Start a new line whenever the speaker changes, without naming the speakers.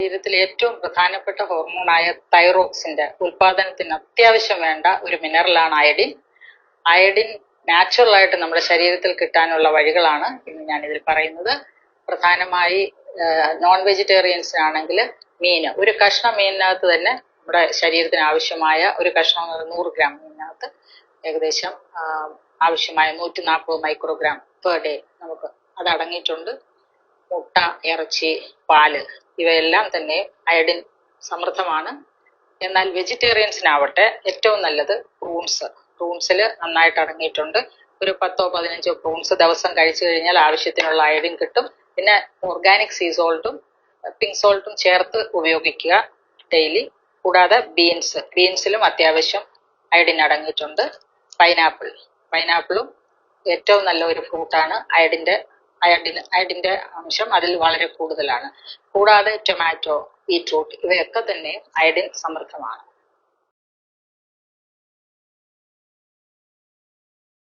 ശരീരത്തിലെ ഏറ്റവും പ്രധാനപ്പെട്ട ഹോർമോണായ തൈറോക്സിന്റെ ഉൽപാദനത്തിന് അത്യാവശ്യം വേണ്ട ഒരു മിനറലാണ് അയഡിൻ. അയഡിൻ നാച്ചുറൽ ആയിട്ട് നമ്മുടെ ശരീരത്തിൽ കിട്ടാനുള്ള വഴികളാണ് ഇന്ന് ഞാനിതിൽ പറയുന്നത്. പ്രധാനമായി നോൺ വെജിറ്റേറിയൻസിനാണെങ്കിൽ മീൻ, ഒരു കഷ്ണം മീനിനകത്ത് തന്നെ നമ്മുടെ ശരീരത്തിന് ആവശ്യമായ ഒരു കഷ്ണം 100 ഗ്രാം മീനിനകത്ത് ഏകദേശം ആവശ്യമായ 140 മൈക്രോഗ്രാം പെർ ഡേ നമുക്ക് അത് അടങ്ങിയിട്ടുണ്ട്. മുട്ട, ഇറച്ചി, പാല് ഇവയെല്ലാം തന്നെ അയഡിൻ സമൃദ്ധമാണ്. എന്നാൽ വെജിറ്റേറിയൻസിനാവട്ടെ ഏറ്റവും നല്ലത് ഫ്രൂട്ട്സിൽ നന്നായിട്ട് അടങ്ങിയിട്ടുണ്ട്. ഒരു 10-15 ഫ്രൂട്ട്സ് ദിവസം കഴിച്ചു കഴിഞ്ഞാൽ ആവശ്യത്തിനുള്ള അയഡിൻ കിട്ടും. പിന്നെ ഓർഗാനിക് സീ സോൾട്ടും പിങ്ക് സോൾട്ടും ചേർത്ത് ഉപയോഗിക്കുക ഡെയിലി. കൂടാതെ ബീൻസിലും അത്യാവശ്യം അയഡിൻ അടങ്ങിയിട്ടുണ്ട്. പൈനാപ്പിളും ഏറ്റവും നല്ല ഒരു ഫ്രൂട്ടാണ്. അയഡിന്റെ അംശം അതിൽ വളരെ കൂടുതലാണ്. കൂടാതെ ടൊമാറ്റോ, ബീറ്റ്റൂട്ട് ഇവയൊക്കെ തന്നെ അയഡിൻ സമൃദ്ധമാണ്.